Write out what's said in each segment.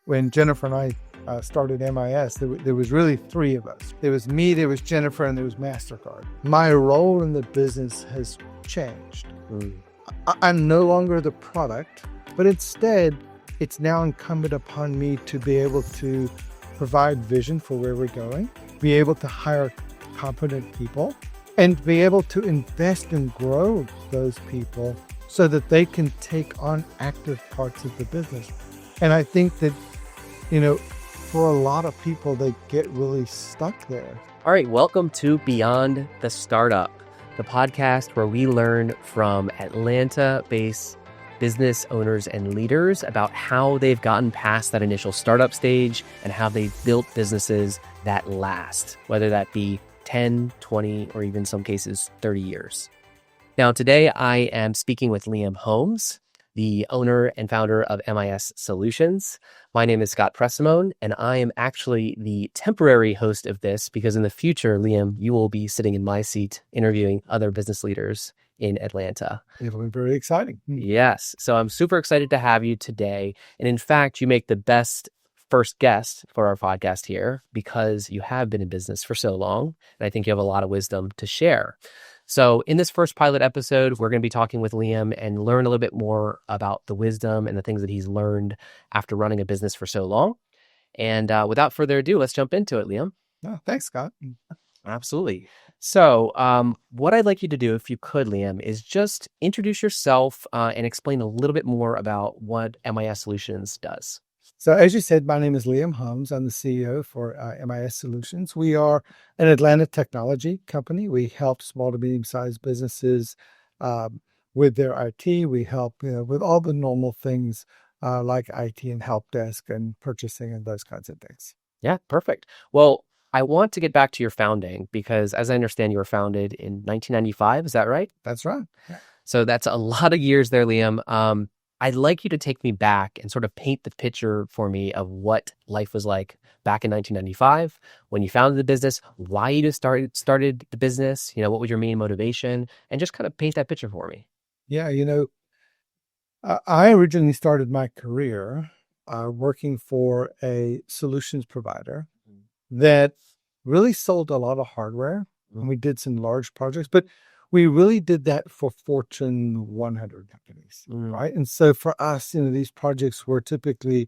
when Jennifer and I started MIS, there was really three of us. There was me, there was Jennifer, and there was MasterCard. My role in the business has changed. I'm no longer the product, but instead, it's now incumbent upon me to be able to provide vision for where we're going, be able to hire competent people, and be able to invest and grow those people so that they can take on active parts of the business. And I think that, for a lot of people, they get really stuck there. All right, welcome to Beyond the Startup, the podcast where we learn from Atlanta-based business owners and leaders about how they've gotten past that initial startup stage and how they've built businesses that last, whether that be 10, 20, or even some cases 30 years. Now, today I am speaking with Lliam Holmes, the owner and founder of MIS Solutions. My name is Scott Pressimone, and I am actually the temporary host of this because in the future, Lliam, you will be sitting in my seat interviewing other business leaders in Atlanta. It'll be very exciting. Yes. So I'm super excited to have you today. And in fact, you make the best first guest for our podcast here because you have been in business for so long. And I think you have a lot of wisdom to share. So in this first pilot episode, we're going to be talking with Lliam and learn a little bit more about the wisdom and the things that he's learned after running a business for so long. And without further ado, let's jump into it, Lliam. Oh, thanks, Scott. Absolutely. So what I'd like you to do, if you could, Lliam, is just introduce yourself and explain a little bit more about what MIS Solutions does. So as you said, my name is Lliam Holmes. I'm the CEO for MIS Solutions. We are an Atlanta technology company. We help small to medium-sized businesses with their IT. We help with all the normal things like IT and help desk and purchasing and those kinds of things. Yeah, perfect. Well, I want to get back to your founding because as I understand, you were founded in 1995. Is that right? That's right. Yeah. So that's a lot of years there, Lliam. I'd like you to take me back and sort of paint the picture for me of what life was like back in 1995 when you founded the business, why you just started the business, what was your main motivation, and just kind of paint that picture for me. Yeah, I originally started my career working for a solutions provider that really sold a lot of hardware, and we did some large projects, but we really did that for Fortune 100 companies, right? And so for us, these projects were typically,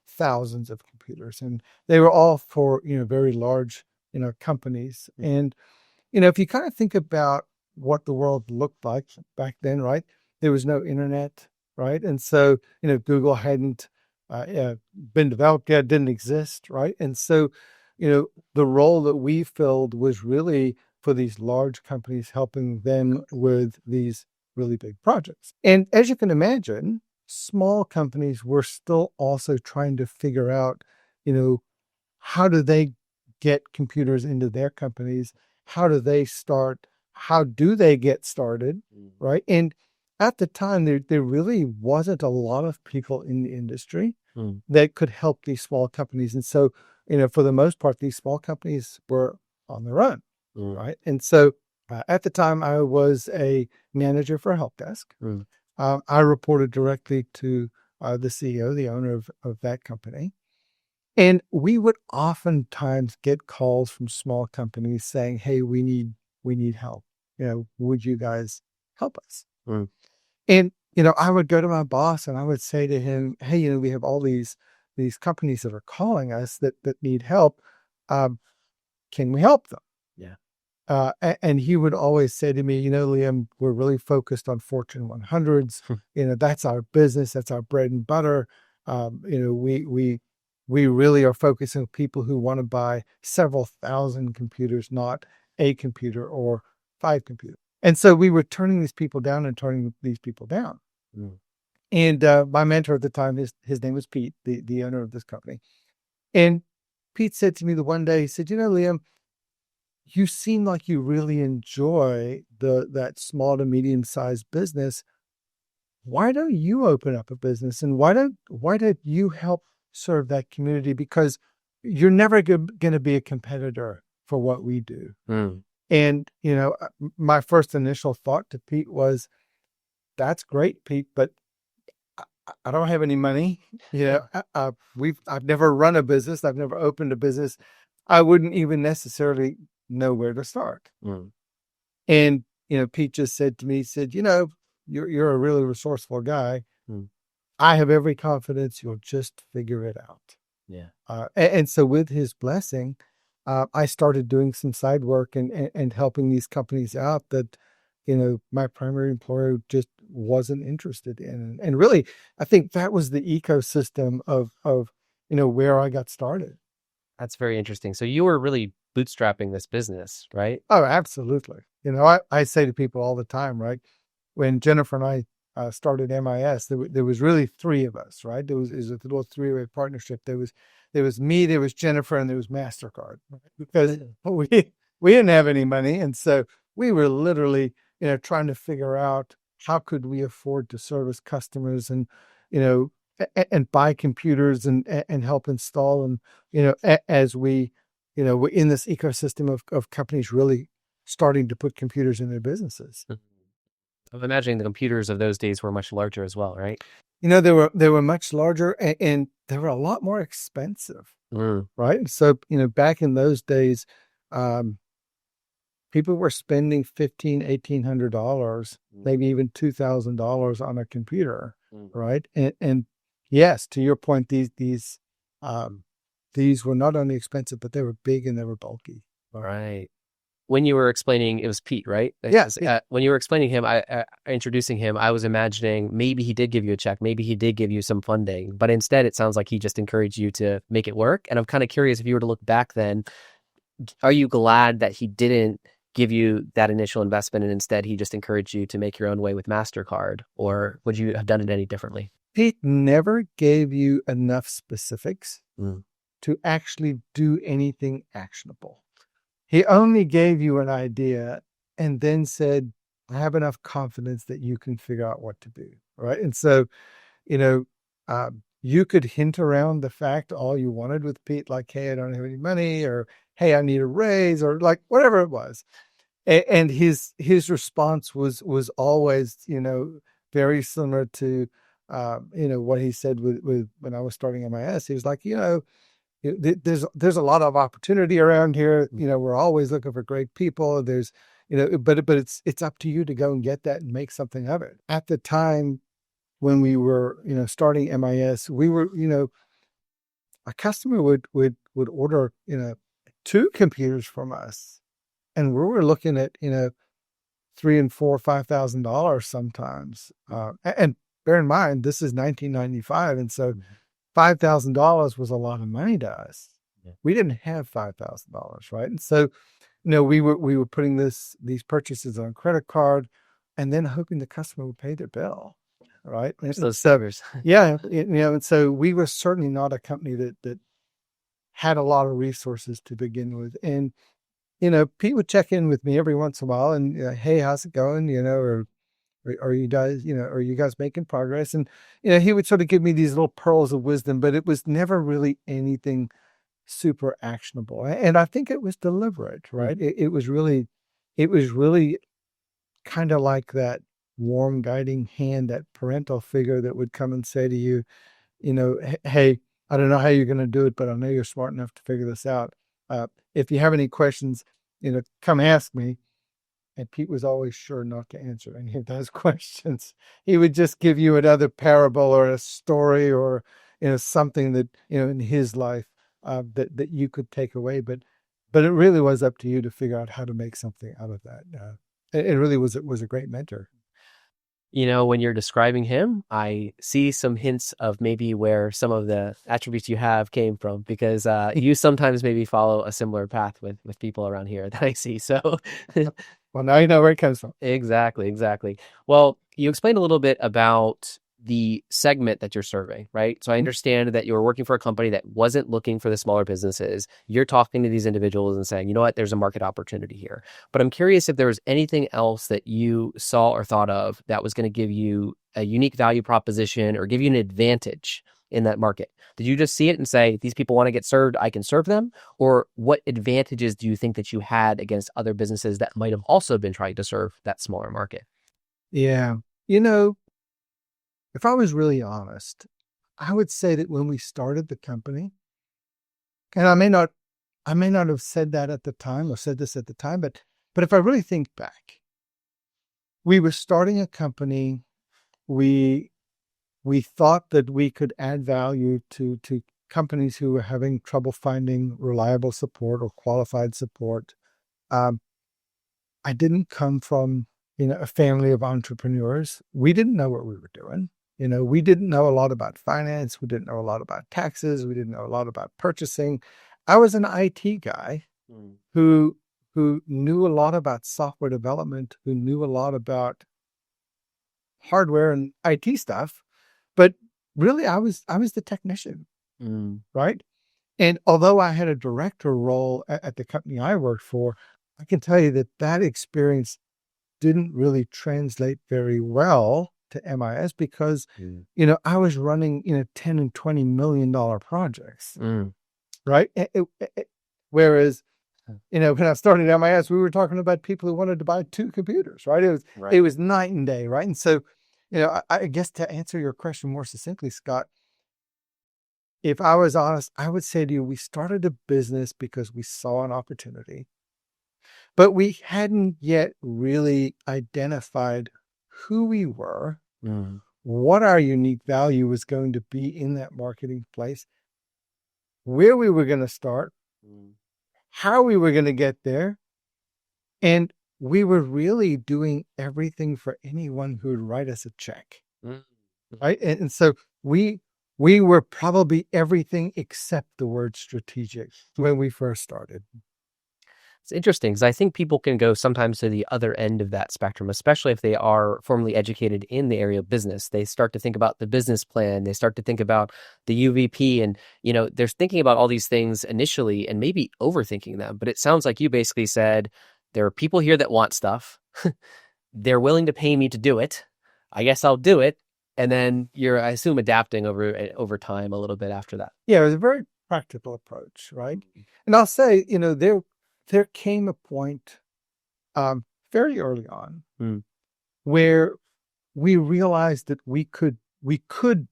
thousands of computers, and they were all for, very large, companies. And, if you kind of think about what the world looked like back then, right? There was no internet, right? And so, Google hadn't been developed yet, didn't exist, right? And so, the role that we filled was really for these large companies, helping them with these really big projects. And as you can imagine, small companies were still also trying to figure out, how do they get computers into their companies? How do they start? How do they get started, right? And at the time, there really wasn't a lot of people in the industry that could help these small companies. And so, for the most part, these small companies were on their own. Right. And so at the time I was a manager for a help desk. I reported directly to the CEO, the owner of that company. And we would oftentimes get calls from small companies saying, hey, we need help. Would you guys help us? And, I would go to my boss and I would say to him, hey, we have all these companies that are calling us that need help. Can we help them? And he would always say to me, Lliam, we're really focused on Fortune 100s. That's our business. That's our bread and butter. We really are focusing on people who want to buy several thousand computers, not a computer or 5 computers. And so we were turning these people down. And my mentor at the time, his name was Pete, the owner of this company. And Pete said to me the one day, he said, Lliam, you seem like you really enjoy that small to medium-sized business. Why don't you open up a business? And why don't you help serve that community? Because you're never going to be a competitor for what we do. And, my first initial thought to Pete was, that's great, Pete, but I don't have any money. I've never run a business. I've never opened a business. I wouldn't even necessarily know where to start. Mm. And, Pete just said to me, he said, you're a really resourceful guy. Mm. I have every confidence you'll just figure it out. Yeah. And so with his blessing, I started doing some side work and helping these companies out that, my primary employer just wasn't interested in. And really, I think that was the ecosystem of where I got started. That's very interesting. So you were really bootstrapping this business, right? Oh, absolutely. I say to people all the time, right? When Jennifer and I started MIS, there was really three of us, right? It was a little three-way partnership. There was me, there was Jennifer, and there was MasterCard, right? Because we didn't have any money, and so we were literally trying to figure out how could we afford to service customers and and buy computers and help install them, as we we're in this ecosystem of companies really starting to put computers in their businesses. I'm imagining the computers of those days were much larger as well, right? They were much larger and they were a lot more expensive, Mm. right? And so, back in those days, um, people were spending $1,500, $1,800, maybe even $2,000 on a computer, Mm. right? And yes, to your point, these were not only expensive, but they were big and they were bulky. Right. When you were explaining, it was Pete, right? Yes. When you were explaining him, introducing him, I was imagining maybe he did give you a check, maybe he did give you some funding, but instead it sounds like he just encouraged you to make it work. And I'm kind of curious, if you were to look back then, are you glad that he didn't give you that initial investment and instead he just encouraged you to make your own way with MasterCard? Or would you have done it any differently? Pete never gave you enough specifics to actually do anything actionable. He only gave you an idea and then said, I have enough confidence that you can figure out what to do. Right. And so, you know, you could hint around the fact all you wanted with Pete, like, hey, I don't have any money, or hey, I need a raise, or like whatever it was. And his response was always, very similar to, what he said with when I was starting MIS. He was like, there's a lot of opportunity around here. We're always looking for great people. There's, but it's up to you to go and get that and make something of it. At the time when we were, starting MIS, we were, a customer would order, 2 computers from us, and we were looking at, $3 and $4, $5,000 sometimes. And bear in mind, this is 1995, and so $5,000 was a lot of money to us. Yeah. We didn't have $5,000, right? And so, we were putting these purchases on credit card, and then hoping the customer would pay their bill, right? There's those servers. Yeah, and so we were certainly not a company that had a lot of resources to begin with. And Pete would check in with me every once in a while, and hey, how's it going? Or are you guys, are you guys making progress? And, he would sort of give me these little pearls of wisdom, but it was never really anything super actionable. And I think it was deliberate, right? It was really kind of like that warm guiding hand, that parental figure that would come and say to you, hey, I don't know how you're going to do it, but I know you're smart enough to figure this out. If you have any questions, come ask me. And Pete was always sure not to answer any of those questions. He would just give you another parable or a story or, something that, in his life that you could take away. But it really was up to you to figure out how to make something out of that. It really was a great mentor. When you're describing him, I see some hints of maybe where some of the attributes you have came from, because you sometimes maybe follow a similar path with people around here that I see. So, well, now you know where it comes from. Exactly. Well, you explained a little bit about the segment that you're serving, right? So I understand that you were working for a company that wasn't looking for the smaller businesses. You're talking to these individuals and saying, you know what, there's a market opportunity here. But I'm curious if there was anything else that you saw or thought of that was going to give you a unique value proposition or give you an advantage in that market. Did you just see it and say, these people want to get served, I can serve them? Or what advantages do you think that you had against other businesses that might have also been trying to serve that smaller market? Yeah. if I was really honest, I would say that when we started the company, and I may not have said that at the time or said this at the time, but if I really think back, we were starting a company. We thought that we could add value to companies who were having trouble finding reliable support or qualified support. Um, I didn't come from, a family of entrepreneurs. We didn't know what we were doing. We didn't know a lot about finance. We didn't know a lot about taxes. We didn't know a lot about purchasing. I was an IT guy who knew a lot about software development, who knew a lot about hardware and IT stuff, but really I was the technician, right? And although I had a director role at the company I worked for, I can tell you that experience didn't really translate very well to MIS because, I was running, 10 and $20 million projects, right? Whereas, when I started MIS, we were talking about people who wanted to buy 2 computers, right? It was night and day, right? And so, I guess to answer your question more succinctly, Scott, if I was honest, I would say to you, we started a business because we saw an opportunity, but we hadn't yet really identified who we were, what our unique value was going to be in that marketing place, where we were going to start, how we were going to get there. And we were really doing everything for anyone who would write us a check. Right. And so we were probably everything except the word strategic when we first started. It's interesting because I think people can go sometimes to the other end of that spectrum, especially if they are formally educated in the area of business. They start to think about the business plan. They start to think about the UVP, and they're thinking about all these things initially and maybe overthinking them. But it sounds like you basically said, there are people here that want stuff. They're willing to pay me to do it. I guess I'll do it. And then you're, I assume, adapting over time a little bit after that. Yeah, it was a very practical approach, right? And I'll say, there came a point very early on where we realized that we could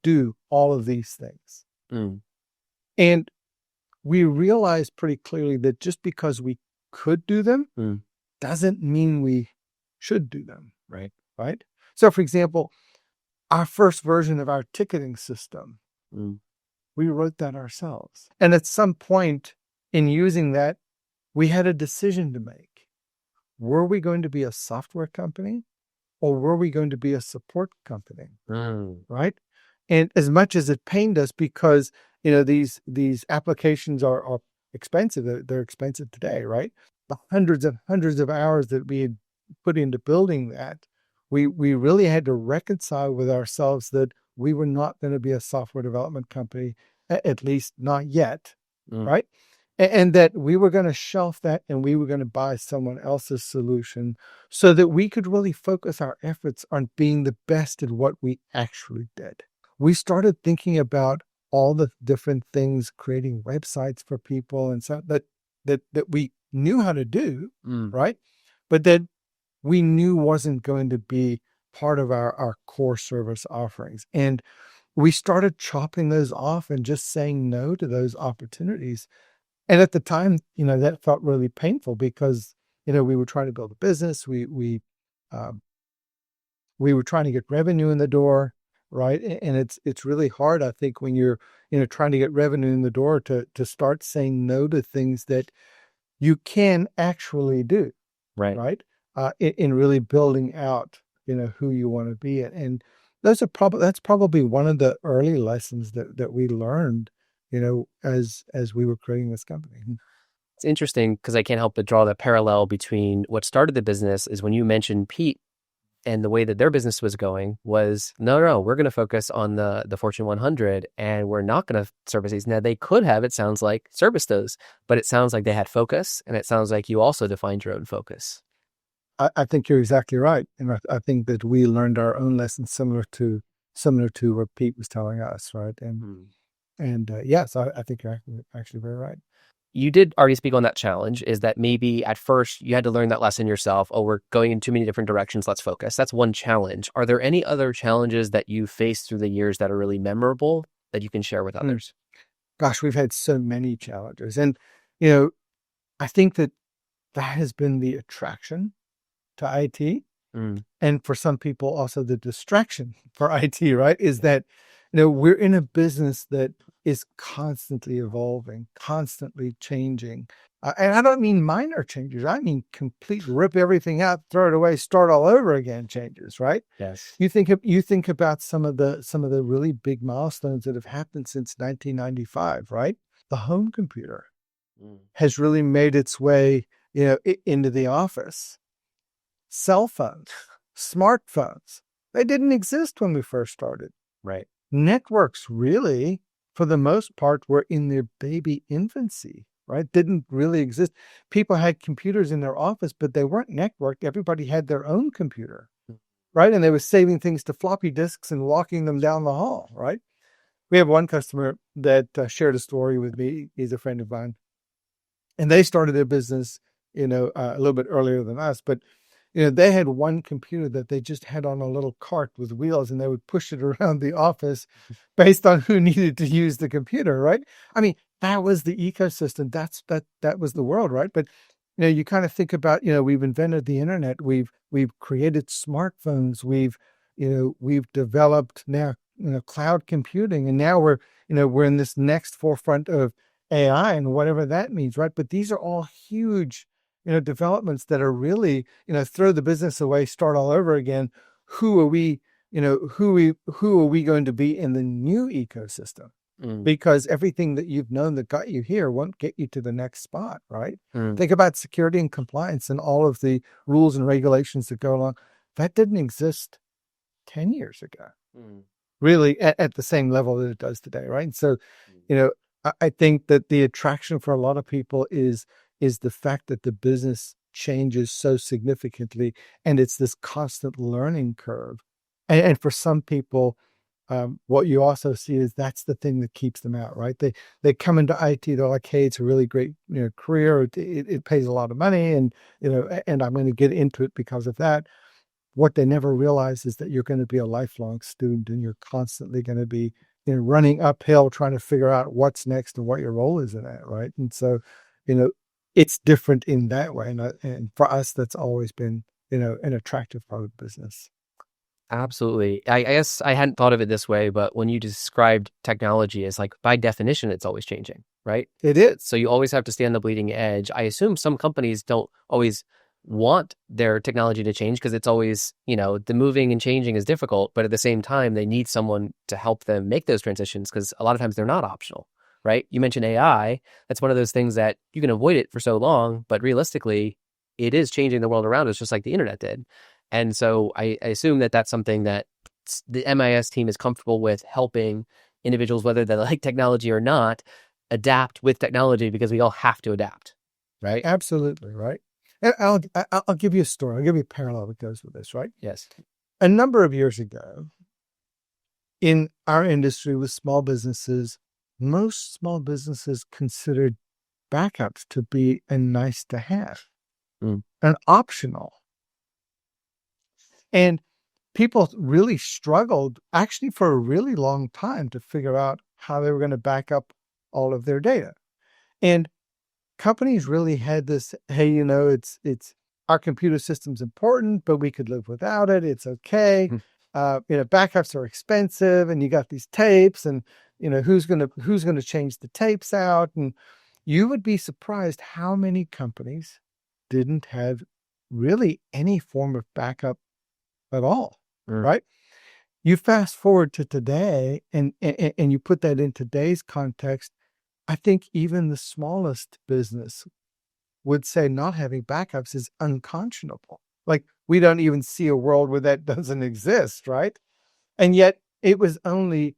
do all of these things. And we realized pretty clearly that just because we could do them doesn't mean we should do them. Right. So, for example, our first version of our ticketing system, we wrote that ourselves. And at some point in using that, we had a decision to make. Were we going to be a software company or were we going to be a support company? Right. And as much as it pained us because, these applications are expensive, they're expensive today, right? The hundreds and hundreds of hours that we had put into building that, we really had to reconcile with ourselves that we were not going to be a software development company, at least not yet, right? And that we were going to shelf that and we were going to buy someone else's solution so that we could really focus our efforts on being the best at what we actually did. We started thinking about all the different things, creating websites for people and so that we knew how to do, right? But that we knew wasn't going to be part of our core service offerings. And we started chopping those off and just saying no to those opportunities. And at the time, that felt really painful because, we were trying to build a business. We were trying to get revenue in the door, right? And it's really hard, I think, when you're, trying to get revenue in the door to start saying no to things that you can actually do, right? In really building out, who you want to be. And that's probably one of the early lessons that we learned, as we were creating this company. It's interesting because I can't help but draw the parallel between what started the business is when you mentioned Pete and the way that their business was going was, no, we're going to focus on the Fortune 100 and we're not going to service these. Now, they could have, it sounds like, service those, but it sounds like they had focus, and it sounds like you also defined your own focus. I think you're exactly right. And I think that we learned our own lessons similar to what Pete was telling us, right? And yes, I think you're actually very right. you did already speak on that challenge, is that maybe at first you had to learn that lesson yourself. Oh, we're going in too many different directions. Let's focus. That's one challenge. Are there any other challenges that you faced through the years that are really memorable that you can share with others? Gosh, we've had so many challenges. And, you know, I think that has been the attraction to IT. Mm, And for some people, also the distraction for IT, right? Is that, we're in a business that is constantly evolving, constantly changing. And I don't mean minor changes. I mean complete rip everything out, throw it away, start all over again changes, right? yes. You think about some of the really big milestones that have happened since 1995, right? The home computer Mm, has really made its way, into the office. Cell phones, smartphones, they didn't exist when we first started. right. Networks really, for the most part, were in their baby infancy, right? Didn't really exist. People had computers in their office, but they weren't networked. Everybody had their own computer, right? And they were saving things to floppy disks and walking them down the hall, right? We have one customer that shared a story with me. He's a friend of mine, and they started their business, a little bit earlier than us, but they had one computer that they just had on a little cart with wheels, and they would push it around the office based on who needed to use the computer, right? I mean, that was the ecosystem. That was the world, right? But you kind of think about, we've invented the internet, we've created smartphones, we've developed now, cloud computing, and now we're in this next forefront of AI and whatever that means, right? But these are all huge, developments that are really, throw the business away, start all over again. Who are we, who are we going to be in the new ecosystem? Mm, Because everything that you've known that got you here won't get you to the next spot, right? mm, Think about security and compliance and all of the rules and regulations that go along. That didn't exist 10 years ago, mm, really at the same level that it does today, right? And so, you know, I think that the attraction for a lot of people is the fact that the business changes so significantly, and it's this constant learning curve. And for some people, what you also see is that's the thing that keeps them out, right? They come into IT, they're like, hey, it's a really great career. It pays a lot of money, and and I'm going to get into it because of that. What they never realize is that you're going to be a lifelong student, and you're constantly going to be running uphill trying to figure out what's next and what your role is in that, right? And so, you know, it's different in that way, and for us, that's always been an attractive part of business. absolutely. I guess I hadn't thought of it this way, but when you described technology as like by definition, it's always changing, right? It is. So you always have to stay on the bleeding edge. I assume some companies don't always want their technology to change because it's always, the moving and changing is difficult, but at the same time, they need someone to help them make those transitions because a lot of times they're not optional, right? You mentioned AI. That's one of those things that you can avoid it for so long, but realistically, it is changing the world around us just like the internet did. And so I assume that that's something that the MIS team is comfortable with helping individuals, whether they like technology or not, adapt with technology because we all have to adapt, right? Absolutely, right. And I'll give you a story. I'll give you a parallel that goes with this, right? Yes. A number of years ago, in our industry with small businesses, most small businesses considered backups to be a nice to have, Mm. an optional. And people really struggled actually for a really long time to figure out how they were going to back up all of their data. And companies really had this, hey, it's our computer system's important, but we could live without it. It's okay. Mm. Backups are expensive, and you got these tapes, and who's gonna change the tapes out? And you would be surprised how many companies didn't have really any form of backup at all, Mm. right? You fast forward to today, and you put that in today's context. I think even the smallest business would say not having backups is unconscionable. Like, we don't even see a world where that doesn't exist, right? And yet it was only,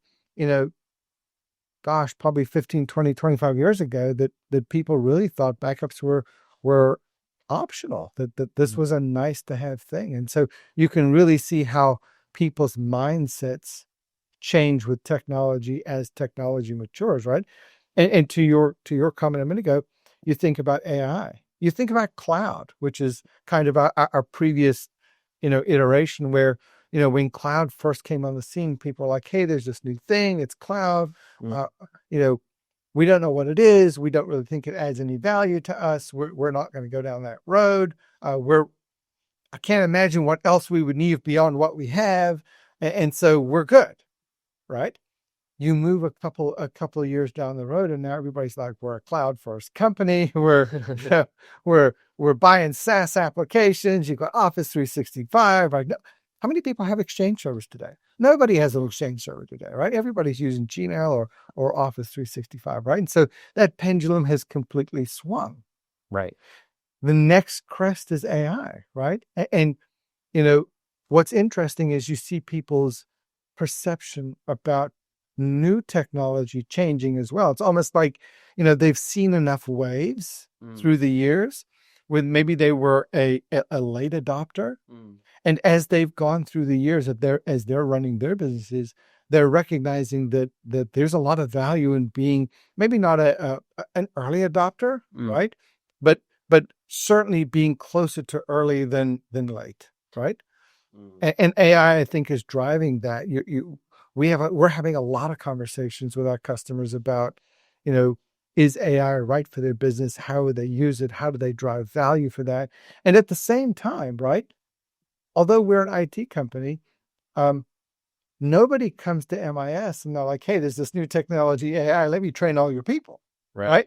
probably 15, 20, 25 years ago that people really thought backups were optional, that this Mm. was a nice to have thing. And so you can really see how people's mindsets change with technology as technology matures, right? And to your comment a minute ago, You think about AI. You think about cloud, which is kind of our previous, iteration where, when cloud first came on the scene, people were like, hey, there's this new thing. It's cloud. Mm. You know, we don't know what it is. We don't really think it adds any value to us. We're not going to go down that road. I can't imagine what else we would need beyond what we have. And so we're good, right? You move a couple of years down the road, and now everybody's like, we're a cloud first company. We're buying SaaS applications. You've got Office 365. How many people have Exchange servers today? Nobody has an Exchange server today, right? Everybody's using Gmail or Office 365, right? And so that pendulum has completely swung. Right. The next crest is AI, right? And what's interesting is you see people's perception about new technology changing as well. It's almost like, they've seen enough waves through the years when maybe they were a late adopter. And as they've gone through the years as they're running their businesses, they're recognizing that there's a lot of value in being maybe not an early adopter, right? But certainly being closer to early than late, right? And AI, I think, is driving that. We're having a lot of conversations with our customers about, is AI right for their business? How would they use it? How do they drive value for that? And at the same time, right? Although we're an IT company, nobody comes to MIS and they're like, hey, there's this new technology, AI, let me train all your people. Right.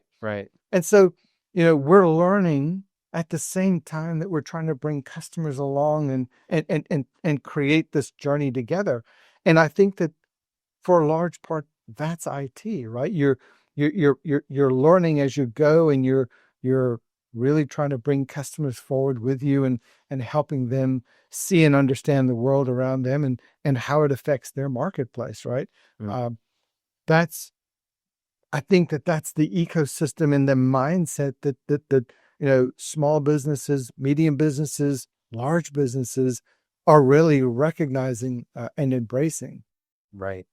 And so, we're learning at the same time that we're trying to bring customers along and create this journey together. And I think that for a large part, that's IT, right? You're learning as you go, and you're really trying to bring customers forward with you and helping them see and understand the world around them and how it affects their marketplace, right? I think that's the ecosystem and the mindset that small businesses, medium businesses, large businesses are really recognizing and embracing. Right.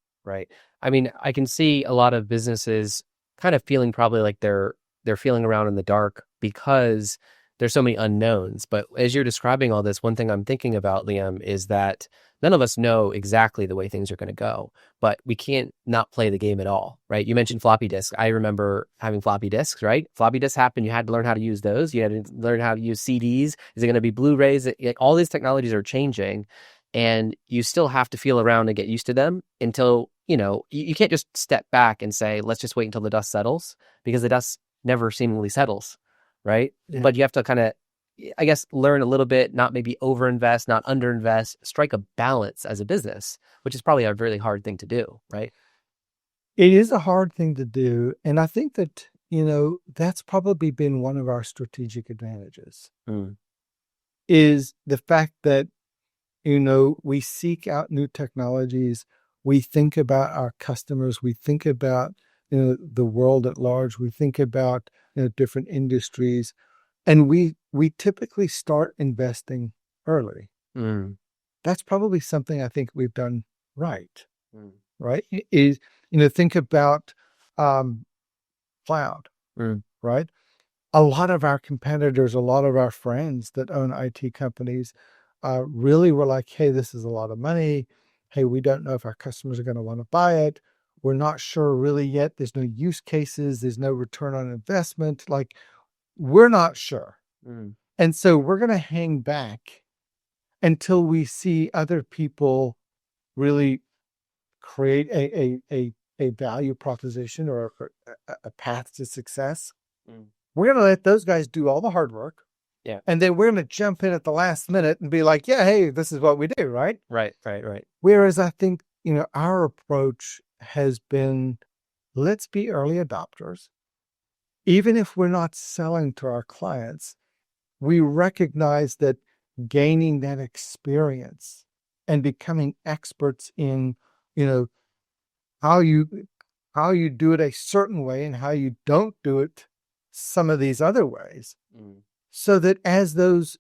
I mean, I can see a lot of businesses kind of feeling probably like they're feeling around in the dark because there's so many unknowns. But as you're describing all this, one thing I'm thinking about, Lliam, is that none of us know exactly the way things are going to go, but we can't not play the game at all, right? You mentioned floppy disk. I remember having floppy disks, right? Floppy disks happened. You had to learn how to use those. You had to learn how to use CDs. Is it going to be Blu-rays? All these technologies are changing, and you still have to feel around and get used to them until, you can't just step back and say, let's just wait until the dust settles, because the dust never seemingly settles, right? Yeah. But you have to kind of, I guess, learn a little bit, not maybe overinvest, not underinvest, strike a balance as a business, which is probably a really hard thing to do, right? It is a hard thing to do. And I think that, that's probably been one of our strategic advantages, is the fact that, we seek out new technologies. We think about our customers. We think about, the world at large. We think about, different industries. And we typically start investing early. That's probably something I think we've done right. Right? Is, think about cloud, right? A lot of our competitors, a lot of our friends that own IT companies really were like, hey, this is a lot of money. Hey, we don't know if our customers are going to want to buy it. We're not sure really yet. There's no use cases. There's no return on investment. Like, we're not sure. And so we're going to hang back until we see other people really create a value proposition or a path to success. We're going to let those guys do all the hard work. Yeah. And then we're going to jump in at the last minute and be like, yeah, hey, this is what we do, right? Right. Whereas I think, our approach has been, let's be early adopters. Even if we're not selling to our clients, we recognize that gaining that experience and becoming experts in, how you do it a certain way and how you don't do it some of these other ways. So that as those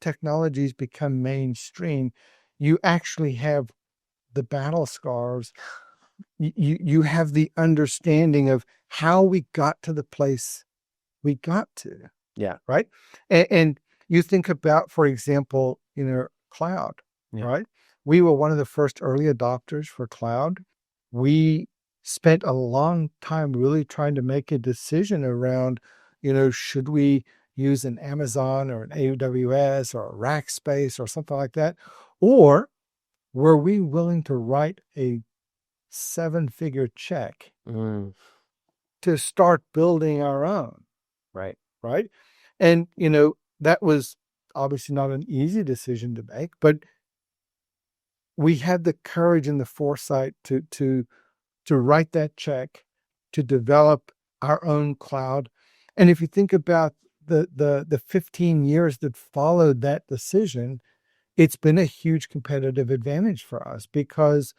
technologies become mainstream, you actually have the battle scars. You have the understanding of how we got to the place we got to. Yeah. Right. And you think about, for example, cloud, Yeah. right? We were one of the first early adopters for cloud. We spent a long time really trying to make a decision around, should we use an Amazon or an AWS or a Rackspace or something like that? Or were we willing to write a 7-figure check to start building our own? Right. Right. And, that was obviously not an easy decision to make, but we had the courage and the foresight to write that check, to develop our own cloud. And if you think about the 15 years that followed that decision, it's been a huge competitive advantage for us because,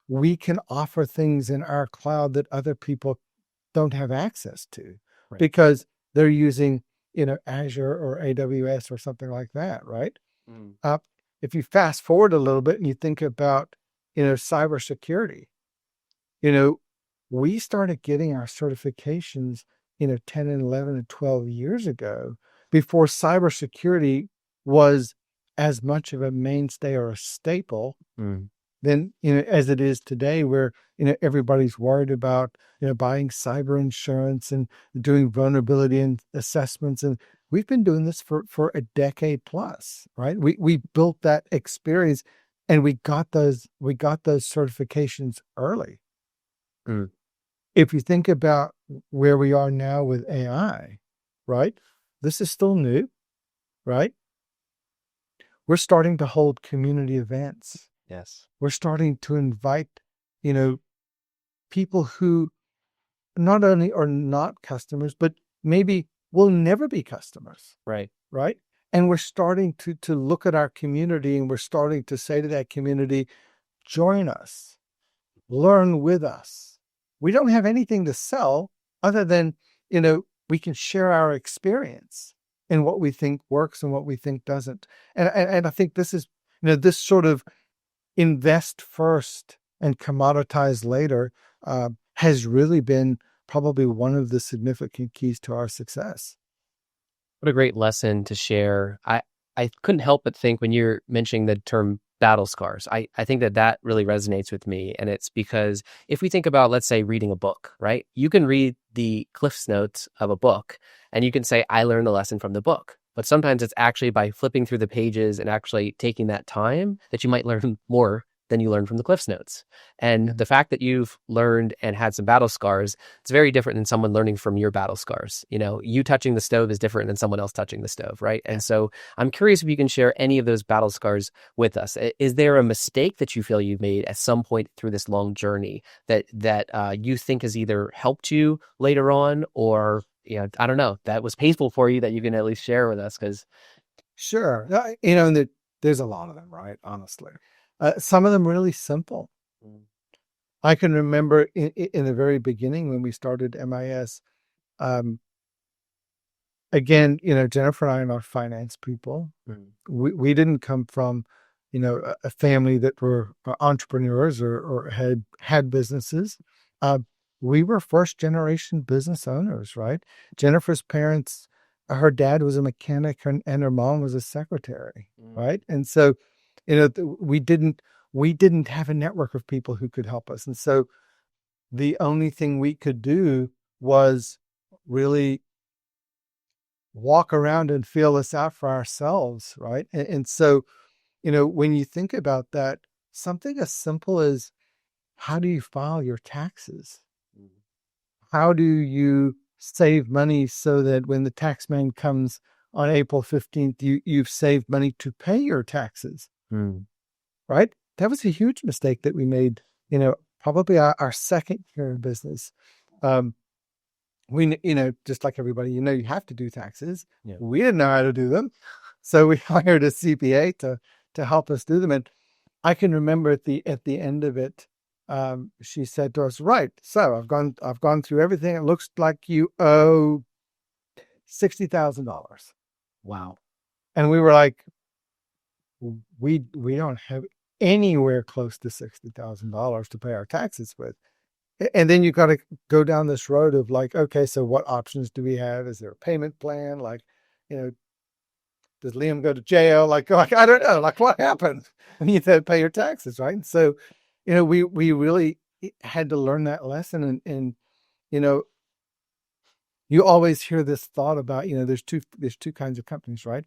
we can offer things in our cloud that other people don't have access to because they're using, Azure or AWS or something like that, right? If you fast forward a little bit and you think about, cybersecurity, we started getting our certifications, 10 and 11 and 12 years ago before cybersecurity was as much of a mainstay or a staple than, as it is today, where, everybody's worried about, buying cyber insurance and doing vulnerability and assessments. And we've been doing this for a decade plus, right? We built that experience and we got those certifications early. If you think about where we are now with AI, right? This is still new, right? We're starting to hold community events. Yes. We're starting to invite, people who not only are not customers, but maybe will never be customers. Right. Right. And we're starting to look at our community and we're starting to say to that community, join us, learn with us. We don't have anything to sell other than, we can share our experience and what we think works and what we think doesn't. And I think this is, this sort of invest first and commoditize later has really been probably one of the significant keys to our success. What a great lesson to share. I couldn't help but think when you're mentioning the term battle scars, I think that really resonates with me. And it's because if we think about, let's say, reading a book, right? You can read the Cliff's Notes of a book and you can say, I learned a lesson from the book. But sometimes it's actually by flipping through the pages and actually taking that time that you might learn more than you learned from the Cliff's Notes. And the fact that you've learned and had some battle scars, it's very different than someone learning from your battle scars. You touching the stove is different than someone else touching the stove, right? And so I'm curious if you can share any of those battle scars with us. Is there a mistake that you feel you've made at some point through this long journey that you think has either helped you later on, or I don't know, that was painful for you that you can at least share with us? Because Sure. And there's a lot of them, right? Honestly. Some of them really simple. I can remember in the very beginning when we started MIS, again, Jennifer and I are not finance people. We didn't come from, a family that were entrepreneurs or had businesses. We were first generation business owners, right? Jennifer's parents, her dad was a mechanic and her mom was a secretary, right? And so, we didn't have a network of people who could help us. And so the only thing we could do was really walk around and feel this out for ourselves, right? And so, when you think about that, something as simple as how do you file your taxes? How do you save money so that when the tax man comes on April 15th, you've saved money to pay your taxes, right? That was a huge mistake that we made, probably our second year in business. We, just like everybody, you have to do taxes. Yeah. We didn't know how to do them. So we hired a CPA to help us do them. And I can remember at the end of it, she said to us, right, so I've gone through everything. It looks like you owe $60,000. Wow. And we were like, we don't have anywhere close to $60,000 to pay our taxes with. And then you got to go down this road of like, okay, so what options do we have? Is there a payment plan? Like, you know, does Lliam go to jail? Like I don't know. Like what happened? And you have to pay your taxes, right? And so, you know, we really had to learn that lesson. And you know, you always hear this thought about, you know, there's two kinds of companies, right?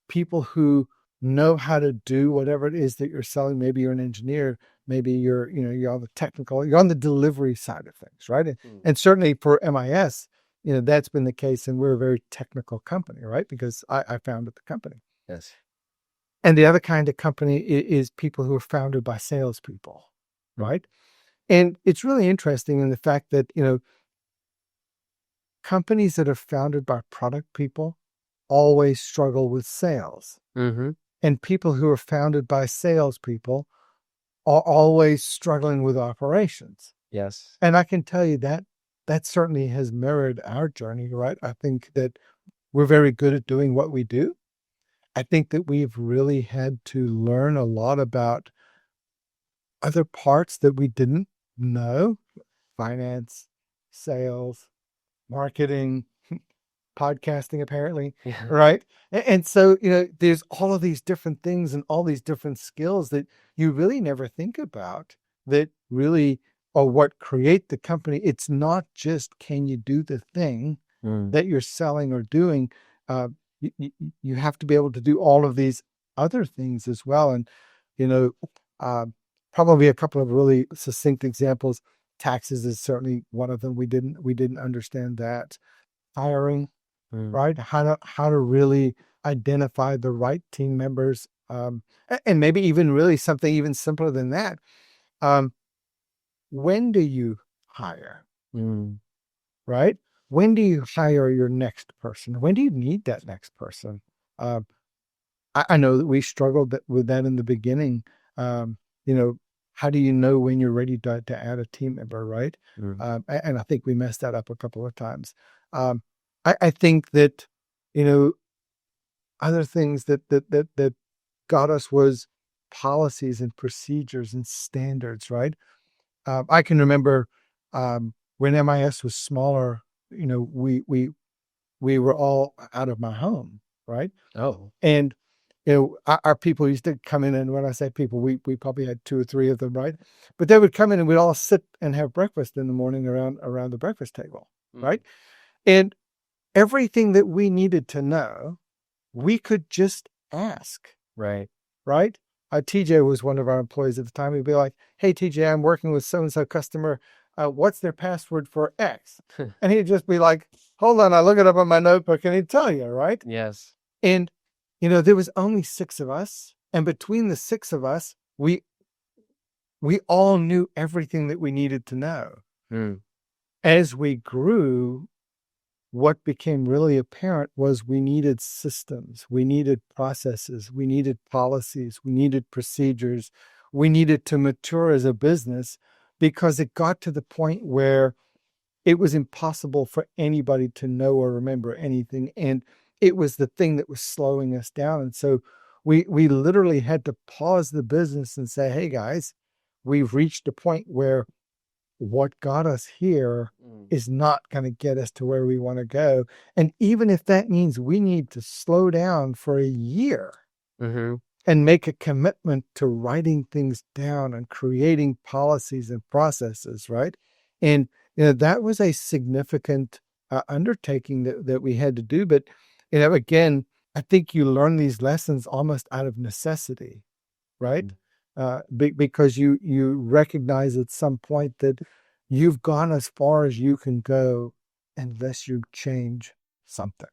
People who know how to do whatever it is that you're selling. Maybe you're an engineer, maybe you're on the technical, you're on the delivery side of things, right? And certainly for MIS, you know, that's been the case, and we're a very technical company, right? Because I founded the company. Yes. And the other kind of company is people who are founded by salespeople, right? And it's really interesting in the fact that, you know, companies that are founded by product people always struggle with sales. Mm-hmm. And people who are founded by salespeople are always struggling with operations. Yes. And I can tell you that certainly has mirrored our journey, right? I think that we're very good at doing what we do. I think that we've really had to learn a lot about other parts that we didn't know: finance, sales, marketing, podcasting, apparently, Yeah. right? And so, you know, there's all of these different things and all these different skills that you really never think about that really are what create the company. It's not just, can you do the thing that you're selling or doing? You have to be able to do all of these other things as well. And, you know, probably a couple of really succinct examples. Taxes is certainly one of them. We didn't understand that. Hiring, right? How to really identify the right team members, and maybe even really something even simpler than that. When do you hire, right? When do you hire your next person? When do you need that next person? I know that we struggled with that in the beginning. You know, how do you know when you're ready to add a team member, right? And I think we messed that up a couple of times. I think that, you know, other things that got us was policies and procedures and standards, right? I can remember when MIS was smaller, you know, we were all out of my home, right? Oh. And you know, our people used to come in, and when I say people, we probably had 2 or 3 of them, right? But they would come in and we'd all sit and have breakfast in the morning around the breakfast table, right? And everything that we needed to know, we could just ask, Right. right? TJ was one of our employees at the time. He'd be like, "Hey, TJ, I'm working with so-and-so customer. What's their password for X?" And he'd just be like, "Hold on, I look it up on my notebook," and he'd tell you, right? Yes. And, you know, there was only 6 of us. And between the 6 of us, we all knew everything that we needed to know. As we grew, what became really apparent was we needed systems, we needed processes, we needed policies, we needed procedures, we needed to mature as a business, because it got to the point where it was impossible for anybody to know or remember anything. And it was the thing that was slowing us down. And so we literally had to pause the business and say, "Hey guys, we've reached a point where what got us here is not going to get us to where we want to go. And even if that means we need to slow down for a year and make a commitment to writing things down and creating policies and processes," right? And you know, that was a significant undertaking that we had to do. But, you know, again, I think you learn these lessons almost out of necessity, right? Because you recognize at some point that you've gone as far as you can go unless you change something.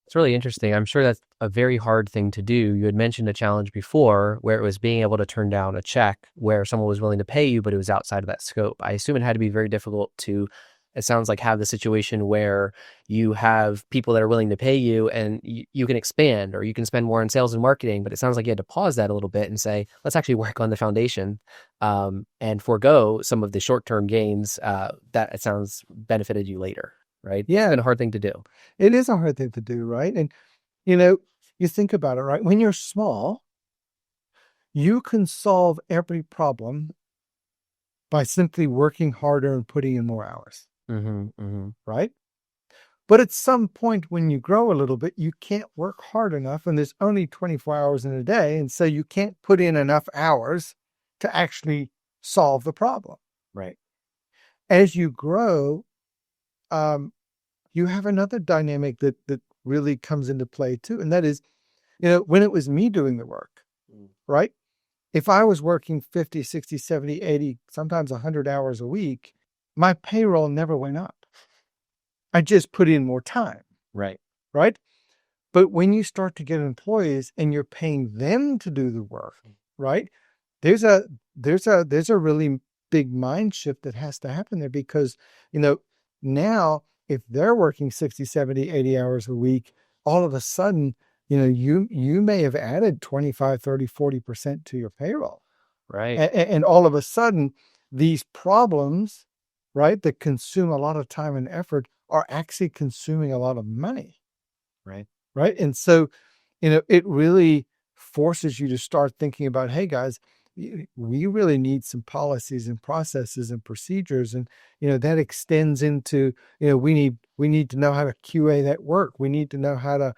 It's really interesting. I'm sure that's a very hard thing to do. You had mentioned a challenge before where it was being able to turn down a check where someone was willing to pay you, but it was outside of that scope. I assume it had to be very difficult to, it sounds like, have the situation where you have people that are willing to pay you and you can expand or you can spend more on sales and marketing, but it sounds like you had to pause that a little bit and say, let's actually work on the foundation and forego some of the short-term gains that it sounds benefited you later, right? Yeah. It's been a hard thing to do. It is a hard thing to do, right? And, you know, you think about it, right? When you're small, you can solve every problem by simply working harder and putting in more hours, Mm-hmm. right? But at some point when you grow a little bit, you can't work hard enough, and there's only 24 hours in a day. And so you can't put in enough hours to actually solve the problem. Right. As you grow, you have another dynamic that really comes into play too. And that is, when it was me doing the work, right? If I was working 50, 60, 70, 80, sometimes 100 hours a week, my payroll never went up. I just put in more time. Right. Right. But when you start to get employees and you're paying them to do the work, right? There's a really big mind shift that has to happen there, because, now if they're working 60, 70, 80 hours a week, all of a sudden, you may have added 25, 30, 40% to your payroll. Right. And all of a sudden, these problems, right, that consume a lot of time and effort are actually consuming a lot of money. Right. Right. And so, it really forces you to start thinking about, hey, guys, we really need some policies and processes and procedures. And, that extends into, we need to know how to QA that work. We need to know how to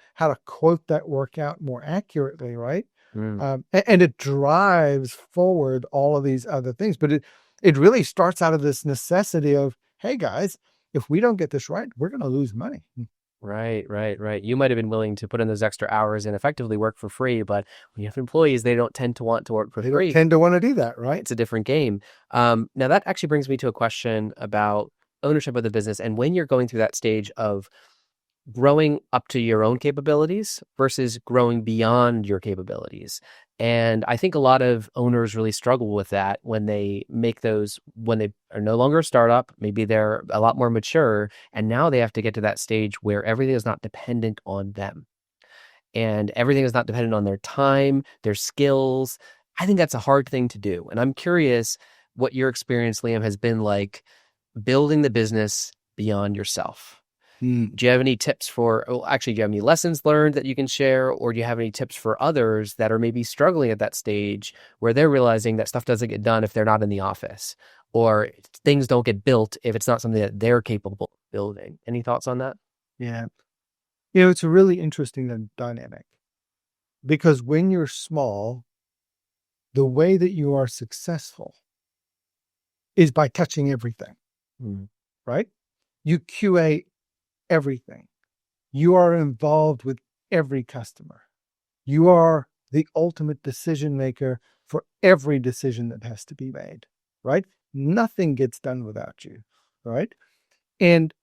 quote that work out more accurately. Right. And it drives forward all of these other things. But it really starts out of this necessity of, hey, guys, if we don't get this right, we're going to lose money. Right. You might have been willing to put in those extra hours and effectively work for free, but when you have employees, they don't tend to want to work for They free. don't tend to want to do that, right? It's a different game. Now that actually brings me to a question about ownership of the business, and when you're going through that stage of growing up to your own capabilities versus growing beyond your capabilities. And I think a lot of owners really struggle with that when they make those, when they are no longer a startup, maybe they're a lot more mature, and now they have to get to that stage where everything is not dependent on them. And everything is not dependent on their time, their skills. I think that's a hard thing to do. And I'm curious what your experience, Lliam, has been like building the business beyond yourself. Do you have any tips do you have any lessons learned that you can share, or do you have any tips for others that are maybe struggling at that stage where they're realizing that stuff doesn't get done if they're not in the office, or things don't get built if it's not something that they're capable of building? Any thoughts on that? Yeah. It's a really interesting dynamic, because when you're small, the way that you are successful is by touching everything, right? You QA everything. You are involved with every customer. You are the ultimate decision maker for every decision that has to be made, right? Nothing gets done without you, right? And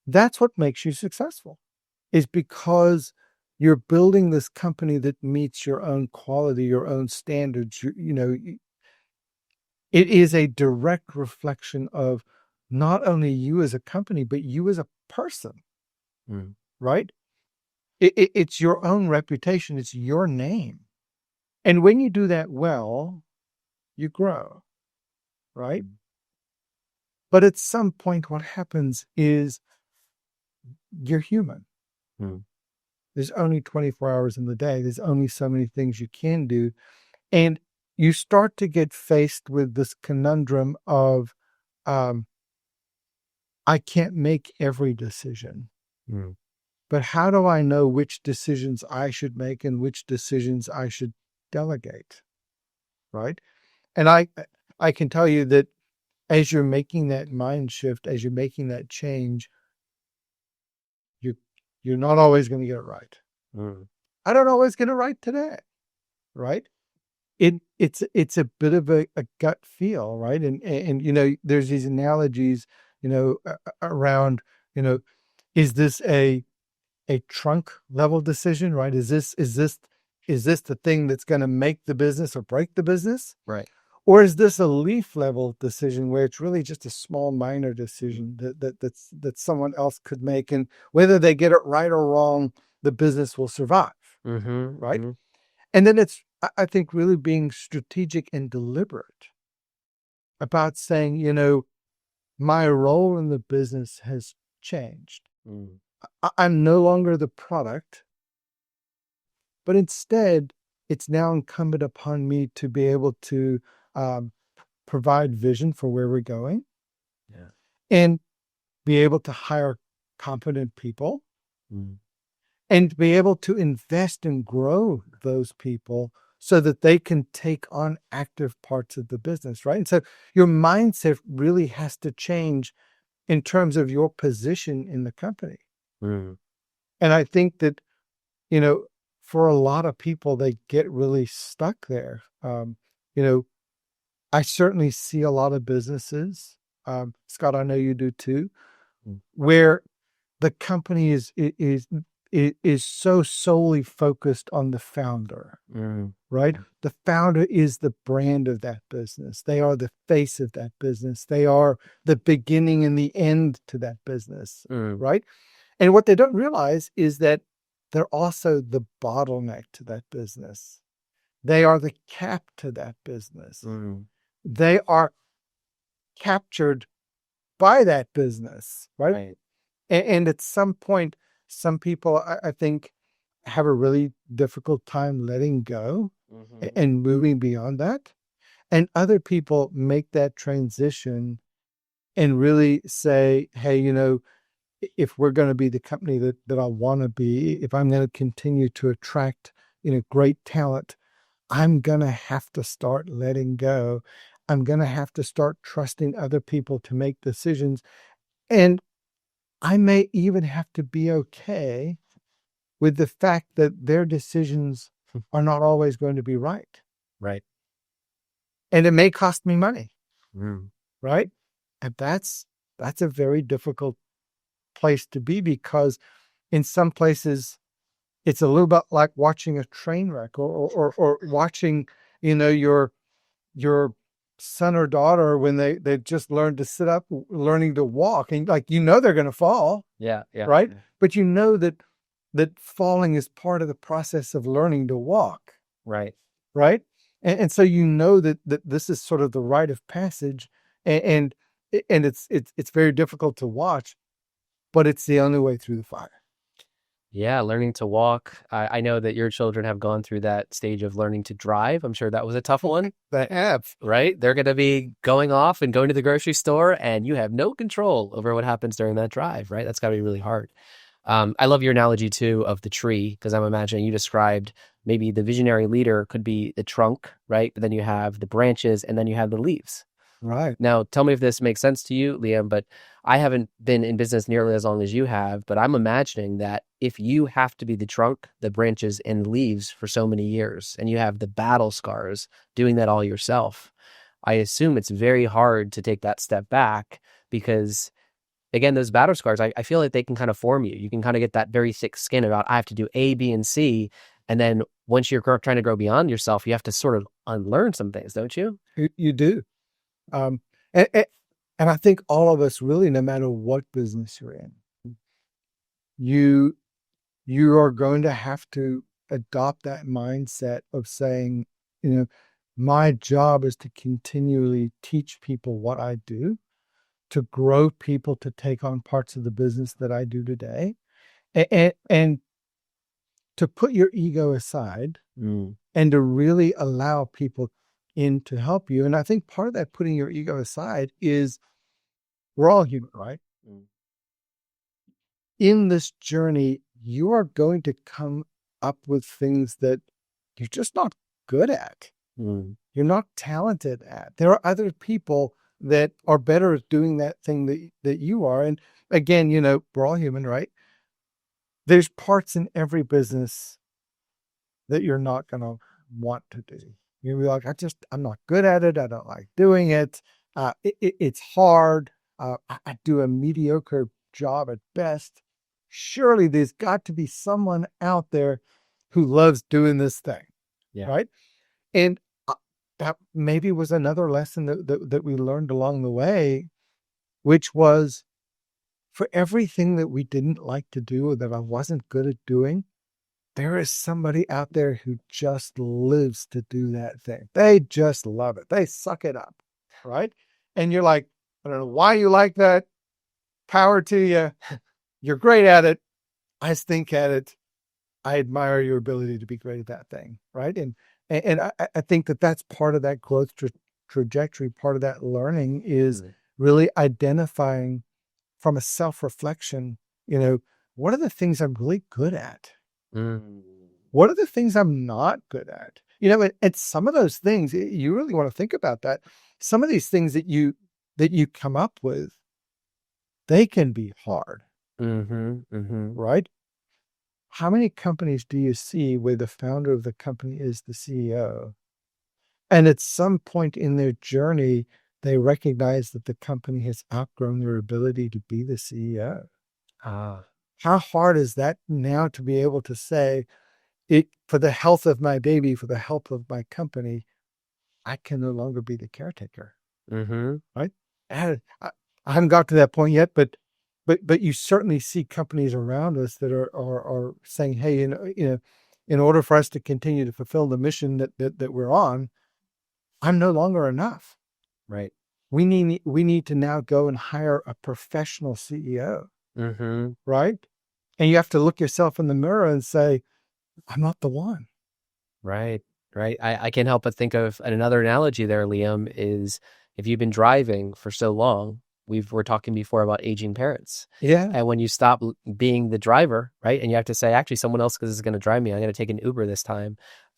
that's what makes you successful, is because you're building this company that meets your own quality, your own standards. It is a direct reflection of not only you as a company, but you as a person, right? It's your own reputation. It's your name. And when you do that well, you grow, right? But at some point, what happens is you're human. There's only 24 hours in the day. There's only so many things you can do. And you start to get faced with this conundrum of, I can't make every decision. But how do I know which decisions I should make and which decisions I should delegate? Right. And I can tell you that as you're making that mind shift, as you're making that change, you're not always going to get it right. I don't always get it right today. Right. It's a bit of a gut feel, right? And there's these analogies, around, is this a trunk level decision, right? Is this the thing that's going to make the business or break the business? Right. Or is this a leaf level decision where it's really just a small minor decision that someone else could make, and whether they get it right or wrong, the business will survive. Right. And then it's, I think, really being strategic and deliberate about saying, my role in the business has changed. I'm no longer the product, but instead it's now incumbent upon me to be able to provide vision for where we're going, Yeah. and be able to hire competent people, Mm. and be able to invest and grow those people so that they can take on active parts of the business, right? And so your mindset really has to change in terms of your position in the company. Mm. And I think that, you know, for a lot of people, they get really stuck there. You know, I certainly see a lot of businesses, Scott, I know you do too, Mm. where the company is so solely focused on the founder, Mm. right? The founder is the brand of that business. They are the face of that business. They are the beginning and the end to that business, Mm. right? And what they don't realize is that they're also the bottleneck to that business. They are the cap to that business. Mm. They are captured by that business, right? Right. And at some point, some people, I think, have a really difficult time letting go Mm-hmm. and moving beyond that. And other people make that transition and really say, hey, you know, if we're going to be the company that I want to be, if I'm going to continue to attract, you know, great talent, I'm going to have to start letting go. I'm going to have to start trusting other people to make decisions. And I may even have to be okay with the fact that their decisions are not always going to be right. Right. And it may cost me money, Mm. right? And that's a very difficult place to be, because in some places it's a little bit like watching a train wreck, or watching, you know, your son or daughter when they just learned to sit up, learning to walk, and like, you know, they're going to fall, Yeah. Yeah. right? But you know that falling is part of the process of learning to walk, Right. right? And so you know that this is sort of the rite of passage, and it's very difficult to watch, but it's the only way through the fire. Yeah, learning to walk. I know that your children have gone through that stage of learning to drive. I'm sure that was a tough one, They have. right? They're going to be going off and going to the grocery store, and you have no control over what happens during that drive, right? That's got to be really hard. I love your analogy too of the tree, because I'm imagining you described maybe the visionary leader could be the trunk, right? But then you have the branches, and then you have the leaves. Right. Now, tell me if this makes sense to you, Lliam, but I haven't been in business nearly as long as you have, but I'm imagining that if you have to be the trunk, the branches, and leaves for so many years, and you have the battle scars doing that all yourself, I assume it's very hard to take that step back, because again, those battle scars, I feel like they can kind of form you. You can kind of get that very thick skin about, I have to do A, B, and C. And then once you're trying to grow beyond yourself, you have to sort of unlearn some things, don't you? You do. Um, and I think all of us, really, no matter what business you're in, you are going to have to adopt that mindset of saying, you know, my job is to continually teach people what I do, to grow people to take on parts of the business that I do today, and to put your ego aside Mm. and to really allow people in to help you. And I think part of that, putting your ego aside, is we're all human, right? Mm. In this journey, you are going to come up with things that you're just not good at. Mm. You're not talented at. There are other people that are better at doing that thing that you are. And again, you know, we're all human, right? There's parts in every business that you're not going to want to do. You'll be like, I'm not good at it. I don't like doing it. It's hard. I do a mediocre job at best. Surely there's got to be someone out there who loves doing this thing. Yeah. Right. And that maybe was another lesson that we learned along the way, which was, for everything that we didn't like to do or that I wasn't good at doing, there is somebody out there who just lives to do that thing. They just love it. They suck it up, right? And you're like, I don't know why you like that. Power to you. You're great at it. I stink at it. I admire your ability to be great at that thing, right? And I think that that's part of that growth trajectory, part of that learning is really identifying from a self-reflection, what are the things I'm really good at? What are the things I'm not good at? And some of those things, you really want to think about that. Some of these things that you come up with, they can be hard, right? How many companies do you see where the founder of the company is the CEO? And at some point in their journey, they recognize that the company has outgrown their ability to be the CEO. How hard is that now to be able to say, for the health of my baby, for the health of my company, I can no longer be the caretaker. Right? And I haven't got to that point yet, but you certainly see companies around us that are saying, hey, in order for us to continue to fulfill the mission that we're on, I'm no longer enough. Right. We need to now go and hire a professional CEO. Right? And you have to look yourself in the mirror and say, I'm not the one. Right. I can't help but think of another analogy there, Lliam, is if you've been driving for so long, we're talking before about aging parents. Yeah. And when you stop being the driver, right, and you have to say, actually, someone else is going to drive me, I'm going to take an Uber this time.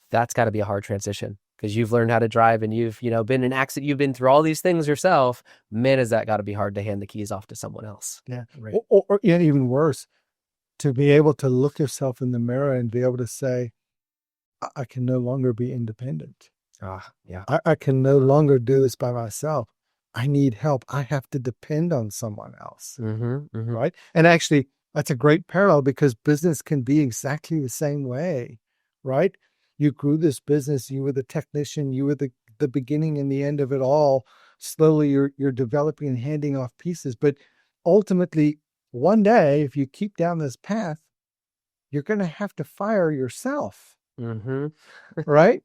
That's got to be a hard transition because you've learned how to drive and you've, been in an accident, you've been through all these things yourself. Man, has that got to be hard to hand the keys off to someone else. Yeah. Right. Or even worse, to be able to look yourself in the mirror and be able to say, I can no longer be independent. Yeah. I can no longer do this by myself. I need help. I have to depend on someone else. Right. And actually, that's a great parallel because business can be exactly the same way. Right. You grew this business. You were the technician. You were the beginning and the end of it all. Slowly, you're developing and handing off pieces. But ultimately, one day, if you keep down this path, you're going to have to fire yourself. Right?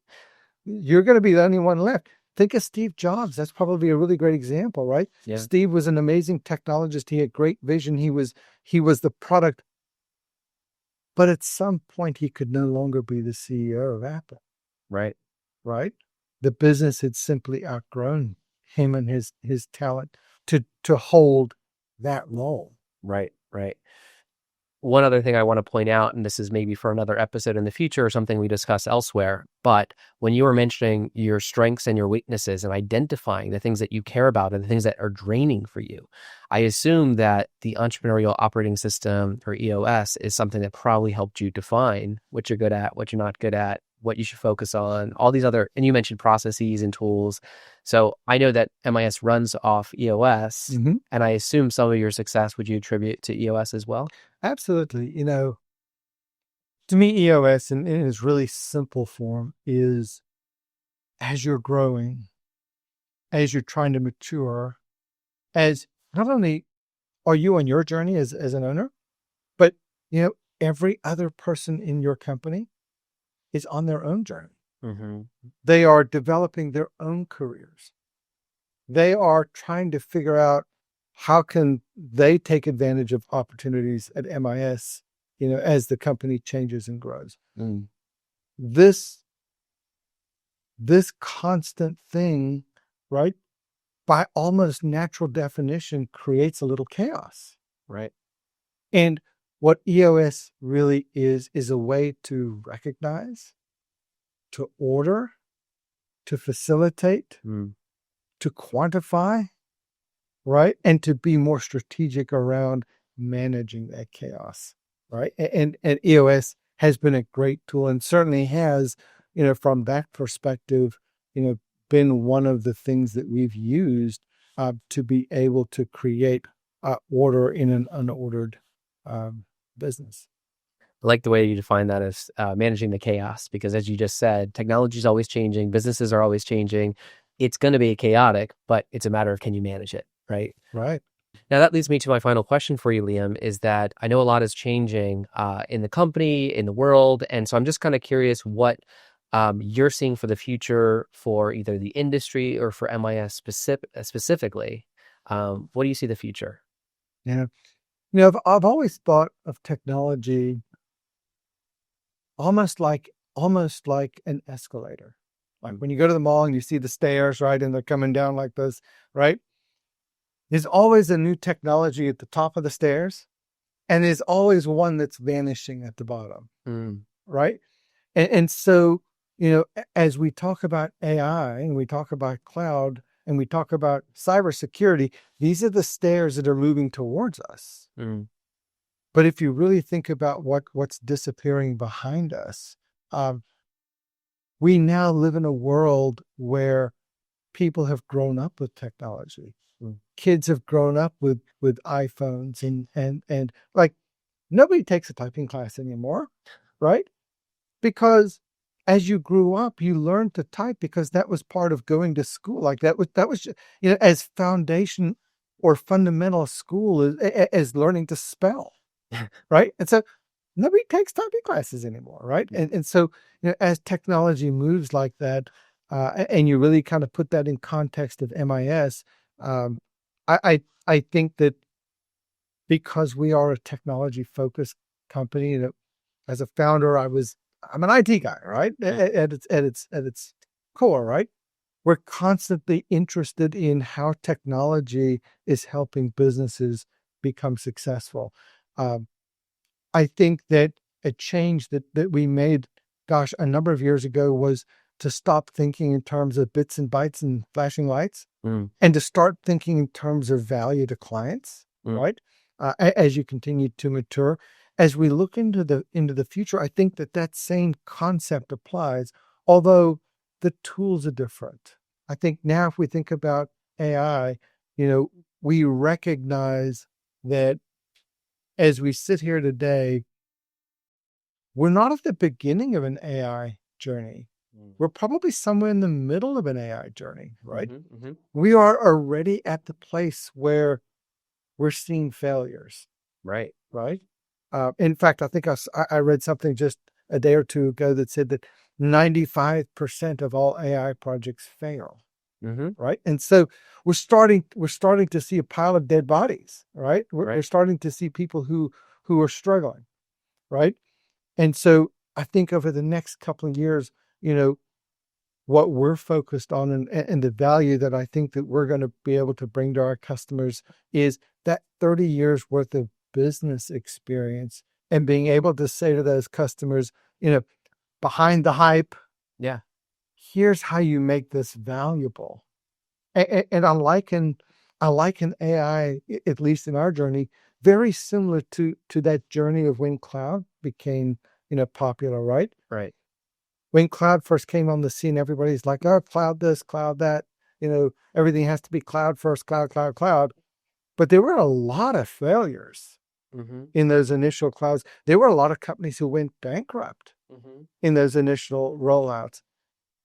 You're going to be the only one left. Think of Steve Jobs. That's probably a really great example, right? Yeah. Steve was an amazing technologist. He had great vision. He was the product. But at some point, he could no longer be the CEO of Apple. Right. Right? The business had simply outgrown him and his talent to hold that role. Right. One other thing I want to point out, and this is maybe for another episode in the future or something we discuss elsewhere, but when you were mentioning your strengths and your weaknesses and identifying the things that you care about and the things that are draining for you, I assume that the entrepreneurial operating system, or EOS, is something that probably helped you define what you're good at, what you're not good at, what you should focus on, all these other, and you mentioned processes and tools. So I know that MIS runs off EOS, and I assume some of your success would you attribute to EOS as well? Absolutely. To me, EOS in its really simple form is as you're growing, as you're trying to mature, as not only are you on your journey as an owner, but every other person in your company is on their own journey. They are developing their own careers. They are trying to figure out how can they take advantage of opportunities at MIS, as the company changes and grows. This constant thing, right, by almost natural definition, creates a little chaos. Right. And what EOS really is a way to recognize, to order, to facilitate, to quantify, right? And to be more strategic around managing that chaos, right? And EOS has been a great tool and certainly has, from that perspective, been one of the things that we've used to be able to create order in an unordered business. I like the way you define that as managing the chaos, because as you just said, technology is always changing, businesses are always changing. It's going to be chaotic, but it's a matter of can you manage it, right? Right. Now that leads me to my final question for you, Lliam, is that I know a lot is changing in the company, in the world. And so I'm just kind of curious what you're seeing for the future for either the industry or for MIS specifically. What do you see the future? Yeah. I've always thought of technology almost like an escalator. Like when you go to the mall and you see the stairs, right, and they're coming down like this, right? There's always a new technology at the top of the stairs, and there's always one that's vanishing at the bottom, right? And so, as we talk about AI and we talk about cloud and we talk about cybersecurity, these are the stairs that are moving towards us. But if you really think about what's disappearing behind us, we now live in a world where people have grown up with technology. Kids have grown up with iPhones and like nobody takes a typing class anymore, right? Because as you grew up, you learned to type because that was part of going to school. Like that was as foundation or fundamental school as learning to spell, right? And so nobody takes typing classes anymore, right? And so as technology moves like that, and you really kind of put that in context of MIS, I think that because we are a technology focused company, that as a founder, I'm an IT guy, right? At its core, right? We're constantly interested in how technology is helping businesses become successful. I think that a change that we made, gosh, a number of years ago was to stop thinking in terms of bits and bytes and flashing lights and to start thinking in terms of value to clients, right? As you continue to mature. As we look into the future, I think that same concept applies, although the tools are different. I think now if we think about AI, we recognize that as we sit here today, we're not at the beginning of an AI journey. We're probably somewhere in the middle of an AI journey, right? We are already at the place where we're seeing failures. Right. Right. In fact, I think I read something just a day or two ago that said that 95% of all AI projects fail. Right. And so we're starting to see a pile of dead bodies. Right. We're starting to see people who are struggling. Right. And so I think over the next couple of years, what we're focused on and the value that I think that we're going to be able to bring to our customers is that 30 years worth of business experience and being able to say to those customers, behind the hype, here's how you make this valuable. And I liken AI, at least in our journey, very similar to that journey of when cloud became, popular, right? Right. When cloud first came on the scene, everybody's like, oh, cloud this, cloud that, everything has to be cloud first, cloud, cloud, cloud. But there were a lot of failures in those initial clouds. There were a lot of companies who went bankrupt in those initial rollouts.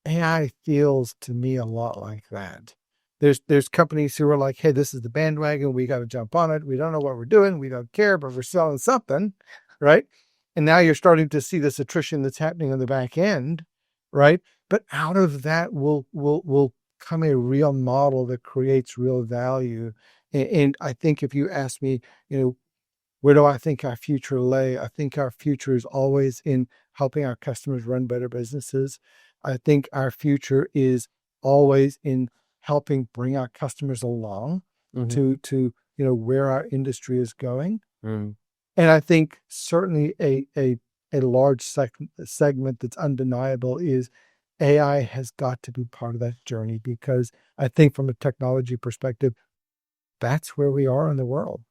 AI feels to me a lot like that. There's companies who are like, hey, this is the bandwagon. We got to jump on it. We don't know what we're doing. We don't care, but we're selling something, right? And now you're starting to see this attrition that's happening on the back end, right? But out of that will come a real model that creates real value. And I think if you ask me, where do I think our future lay? I think our future is always in helping our customers run better businesses. I think our future is always in helping bring our customers along to where our industry is going. And I think certainly a large segment that's undeniable is AI has got to be part of that journey, because I think from a technology perspective, that's where we are in the world.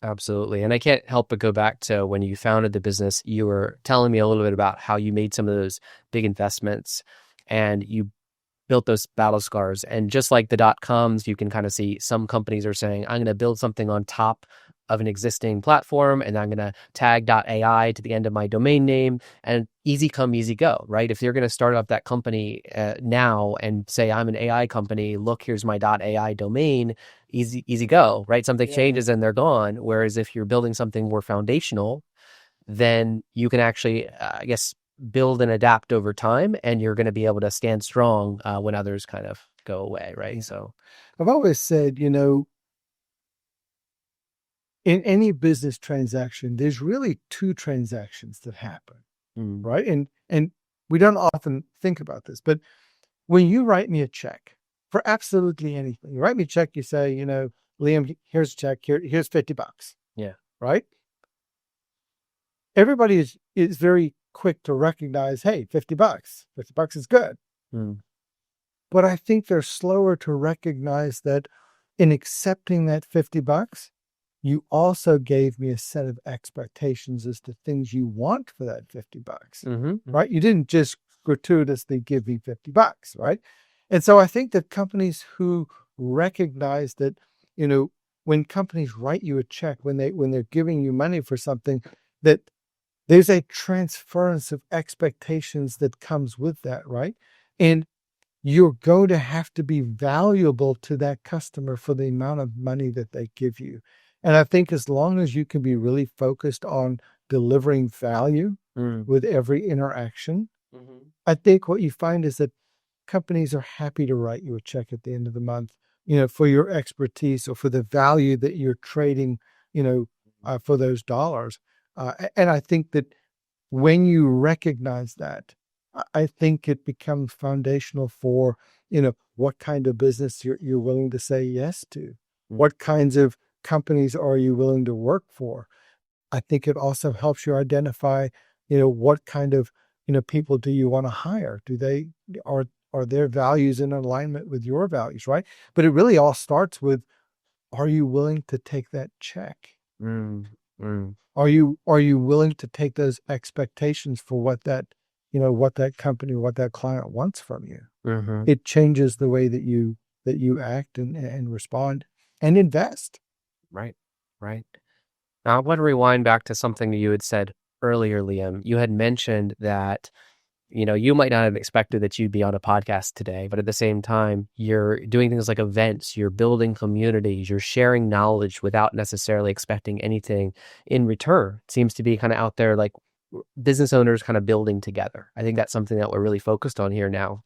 Absolutely. And I can't help but go back to when you founded the business. You were telling me a little bit about how you made some of those big investments and you built those battle scars. And just like the .coms, you can kind of see some companies are saying, I'm going to build something on top of an existing platform and I'm going to tag .ai to the end of my domain name, and easy come, easy go, right? If you're going to start up that company now and say, I'm an AI company, look, here's my .ai domain, easy go, right? Something changes and they're gone. Whereas if you're building something more foundational, then you can actually, build and adapt over time, and you're going to be able to stand strong when others kind of go away, right? So I've always said, in any business transaction, there's really two transactions that happen, right? And we don't often think about this, but when you write me a check for absolutely anything, you write me a check, you say, Liam, here's a check, here's $50, Yeah. right? Everybody is very quick to recognize, hey, $50 is good. Mm. But I think they're slower to recognize that in accepting that $50, you also gave me a set of expectations as to things you want for that $50, Mm-hmm. right? You didn't just gratuitously give me $50, right? And so I think that companies who recognize that, when companies write you a check, when they're giving you money for something, that there's a transference of expectations that comes with that, right? And you're going to have to be valuable to that customer for the amount of money that they give you. And I think as long as you can be really focused on delivering value Mm. with every interaction, Mm-hmm. I think what you find is that companies are happy to write you a check at the end of the month, for your expertise or for the value that you're trading, for those dollars. And I think that when you recognize that, I think it becomes foundational for, what kind of business you're willing to say yes to. Mm. What kinds of companies are you willing to work for? I think it also helps you identify, what kind of, people do you want to hire? Are are their values in alignment with your values, right? But it really all starts with, are you willing to take that check? Mm. Mm. Are you willing to take those expectations for what that company, what that client wants from you? Mm-hmm. It changes the way that you act and respond and invest. Right. Right. Now, I want to rewind back to something you had said earlier, Liam. You had mentioned that, you might not have expected that you'd be on a podcast today, but at the same time, you're doing things like events, you're building communities, you're sharing knowledge without necessarily expecting anything in return. It seems to be kind of out there like business owners kind of building together. I think that's something that we're really focused on here now.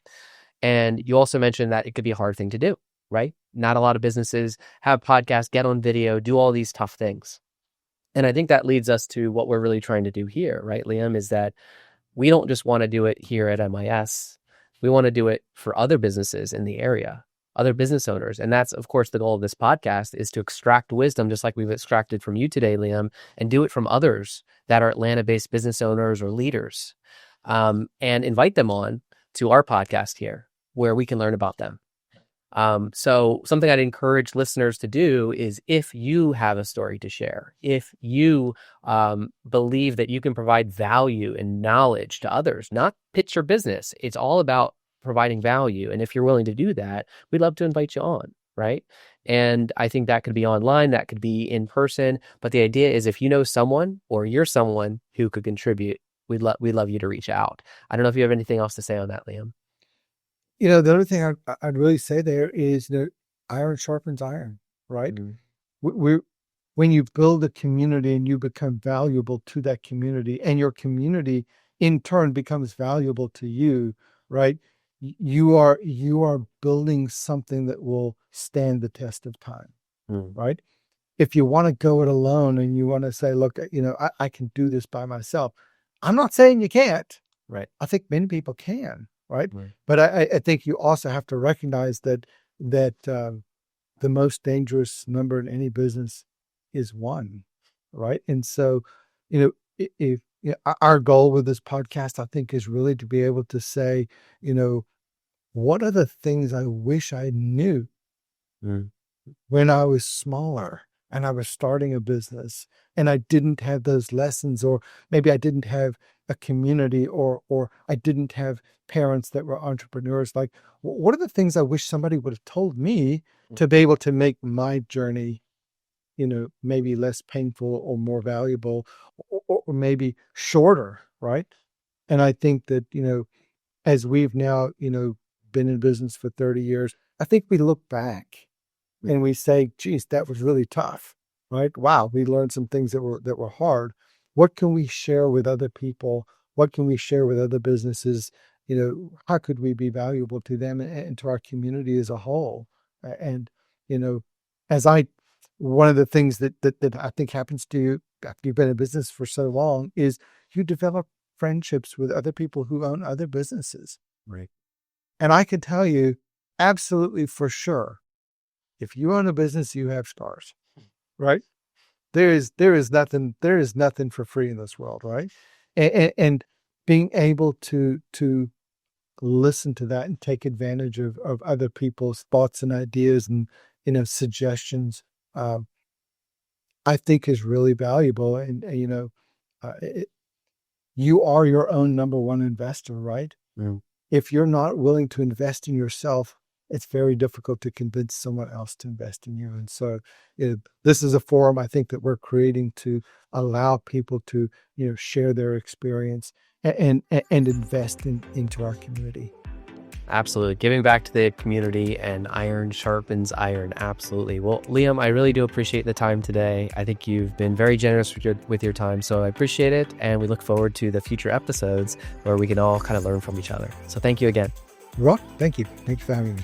And you also mentioned that it could be a hard thing to do, right? Not a lot of businesses have podcasts, get on video, do all these tough things. And I think that leads us to what we're really trying to do here, right, Liam, is that we don't just want to do it here at MIS. We want to do it for other businesses in the area, other business owners. And that's, of course, the goal of this podcast, is to extract wisdom, just like we've extracted from you today, Liam, and do it from others that are Atlanta-based business owners or leaders, and invite them on to our podcast here where we can learn about them. So something I'd encourage listeners to do is, if you have a story to share, if you believe that you can provide value and knowledge to others, not pitch your business, it's all about providing value. And if you're willing to do that, we'd love to invite you on, right? And I think that could be online, that could be in person. But the idea is, if you know someone or you're someone who could contribute, we'd love you to reach out. I don't know if you have anything else to say on that, Liam. The other thing I'd really say there is that iron sharpens iron, right? Mm-hmm. When you build a community and you become valuable to that community, and your community in turn becomes valuable to you, right? You are building something that will stand the test of time, right? If you want to go it alone and you want to say, look, I can do this by myself. I'm not saying you can't. Right. I think many people can, right? Right. But I think you also have to recognize that the most dangerous number in any business is one, right? And so, if our goal with this podcast, I think, is really to be able to say, what are the things I wish I knew Mm. when I was smaller and I was starting a business and I didn't have those lessons, or maybe I didn't have a community, or I didn't have parents that were entrepreneurs. Like, what are the things I wish somebody would have told me to be able to make my journey, maybe less painful or more valuable, or maybe shorter, right? And I think that, as we've now, been in business for 30 years, I think we look back and we say, geez, that was really tough, right? Wow, we learned some things that were hard. What can we share with other people? What can we share with other businesses? How could we be valuable to them and to our community as a whole? And, as one of the things that I think happens to you after you've been in business for so long is you develop friendships with other people who own other businesses. Right. And I can tell you absolutely for sure, if you own a business, you have scars, right? There is nothing for free in this world, right? And being able to listen to that and take advantage of other people's thoughts and ideas and, suggestions, I think is really valuable. And, you are your own number one investor, right? Mm. If you're not willing to invest in yourself, it's very difficult to convince someone else to invest in you. And so this is a forum I think that we're creating to allow people to, share their experience and invest into our community. Absolutely. Giving back to the community, and iron sharpens iron. Absolutely. Well, Lliam, I really do appreciate the time today. I think you've been very generous with your time, so I appreciate it. And we look forward to the future episodes where we can all kind of learn from each other. So thank you again. Rock, thank you. Thank you for having me.